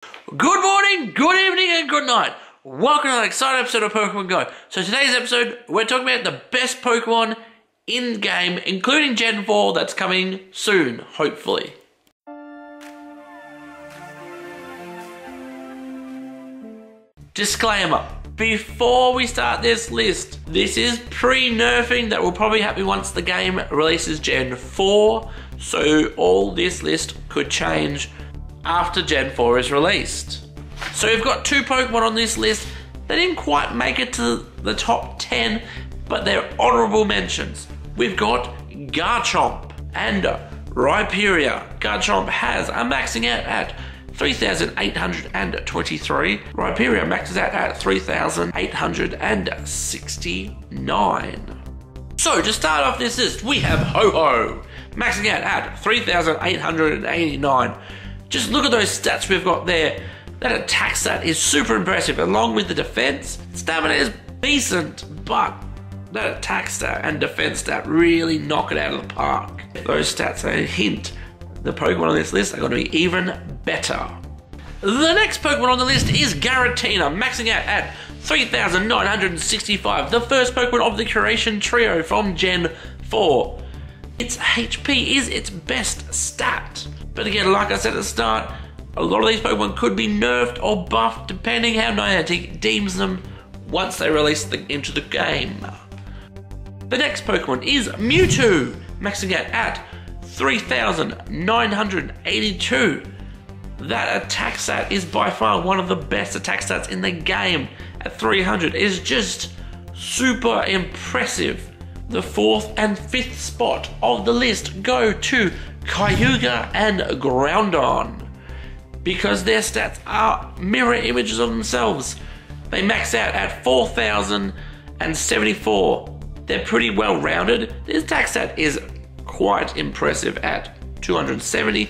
Good morning, good evening, and good night. Welcome to an exciting episode of Pokemon Go. So today's episode, we're talking about the best Pokemon in-game, including Gen 4 that's coming soon, hopefully. Disclaimer. Before we start this list, this is pre-nerfing that will probably happen once the game releases Gen 4, so all this list could change after Gen 4 is released. So we've got two Pokemon on this list. They didn't quite make it to the top 10, but they're honorable mentions. We've got Garchomp and Rhyperior. Garchomp has a maxing out at 3,823. Rhyperior maxes out at 3,869. So to start off this list, we have Ho-Oh, maxing out at 3,889. Just look at those stats we've got there. That attack stat is super impressive, along with the defense. Stamina is decent, but that attack stat and defense stat really knock it out of the park. Those stats are a hint. The Pokemon on this list are going to be even better. The next Pokemon on the list is Garatina, maxing out at 3,965, the first Pokemon of the Curation Trio from Gen 4. Its HP is its best stat. But again, like I said at the start, a lot of these Pokemon could be nerfed or buffed depending how Niantic deems them once they release them into the game. The next Pokemon is Mewtwo, maxing out at 3,982. That attack stat is by far one of the best attack stats in the game. At 300 is just super impressive. The fourth and fifth spot of the list go to Kyogre and Groudon, because their stats are mirror images of themselves. They max out at 4,074. They're pretty well rounded. This attack stat is quite impressive at 270.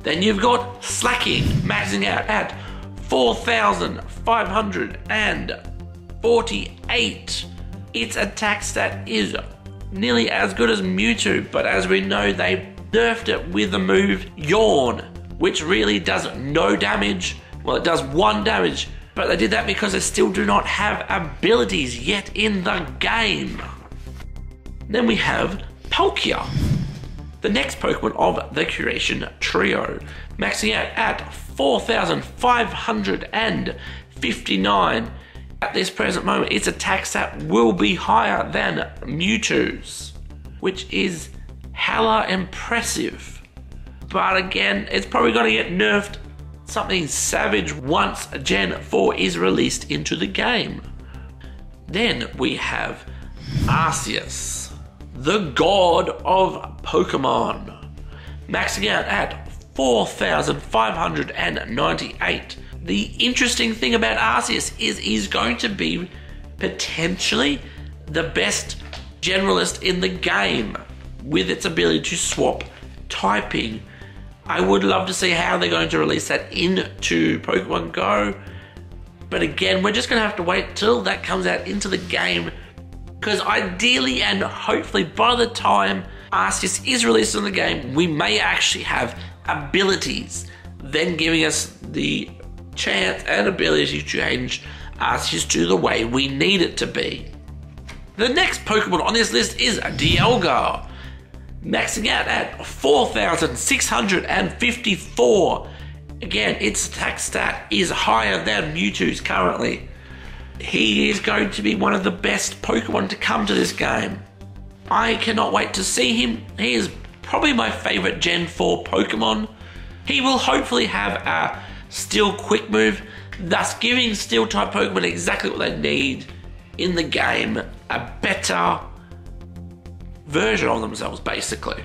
Then you've got Slacking, maxing out at 4,548. Its attack stat is nearly as good as Mewtwo, but as we know, they nerfed it with the move Yawn, which really does no damage. Well, it does 1 damage, but they did that because they still do not have abilities yet in the game. Then we have Palkia, the next Pokemon of the Curation Trio, maxing out at 4,559. At this present moment, its attack stat will be higher than Mewtwo's, which is hella impressive. But again, it's probably going to get nerfed something savage once Gen 4 is released into the game. Then we have Arceus, the god of Pokemon, maxing out at 4,598. The interesting thing about Arceus is he's going to be potentially the best generalist in the game with its ability to swap typing. I would love to see how they're going to release that into Pokemon Go. But again, we're just going to have to wait till that comes out into the game, because ideally and hopefully by the time Arceus is released in the game, we may actually have abilities, then giving us the chance and ability to change Arceus to the way we need it to be. The next Pokemon on this list is Dialga, maxing out at 4,654. Again, its attack stat is higher than Mewtwo's currently. He is going to be one of the best Pokemon to come to this game. I cannot wait to see him. He is probably my favorite Gen 4 Pokemon. He will hopefully have a Steel Quick move, thus giving Steel type Pokemon exactly what they need in the game, a better version of themselves, basically.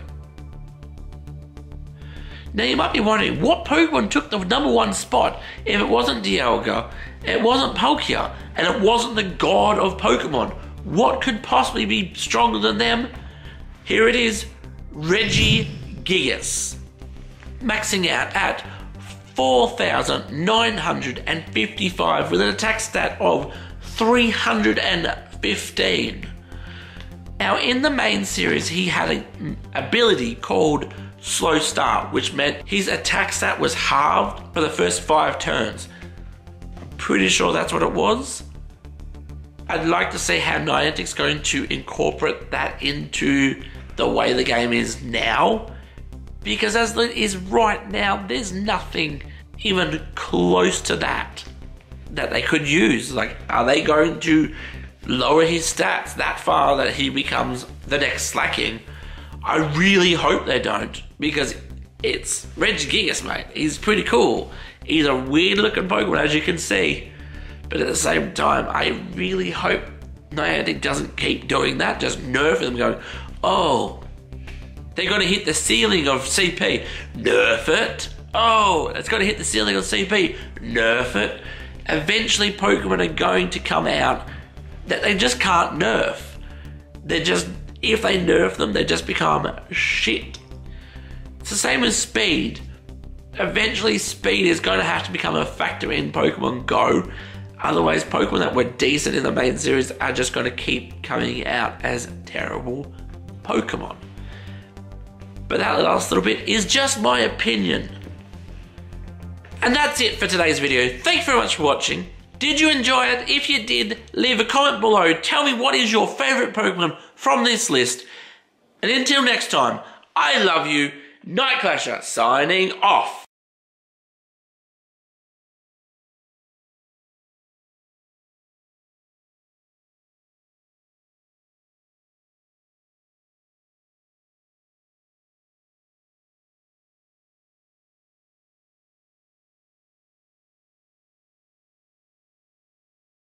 Now you might be wondering, what Pokemon took the #1 spot if it wasn't Dialga, it wasn't Palkia, and it wasn't the god of Pokemon? What could possibly be stronger than them? Here it is, Regigigas, maxing out at 4,955 with an attack stat of 315. Now in the main series he had an ability called slow start, which meant his attack stat was halved for the first 5 turns. I'm pretty sure that's what it was. I'd like to see how Niantic's going to incorporate that into the way the game is now. Because as it is right now, there's nothing even close to that they could use. Like, are they going to lower his stats that far that he becomes the next Slacking? I really hope they don't, because it's Regigigas, mate. He's pretty cool. He's a weird looking Pokemon, as you can see. But at the same time, I really hope Niantic doesn't keep doing that, just nerf them, going, oh, they're going to hit the ceiling of CP, nerf it. Oh, it's going to hit the ceiling of CP, nerf it. Eventually, Pokemon are going to come out that they just can't nerf. They're just, if they nerf them, they just become shit. It's the same as speed. Eventually, speed is going to have to become a factor in Pokemon Go. Otherwise, Pokemon that were decent in the main series are just going to keep coming out as terrible Pokemon. But that last little bit is just my opinion. And that's it for today's video. Thanks very much for watching. Did you enjoy it? If you did, leave a comment below. Tell me what is your favourite Pokemon from this list. And until next time, I love you. Nightclasher signing off.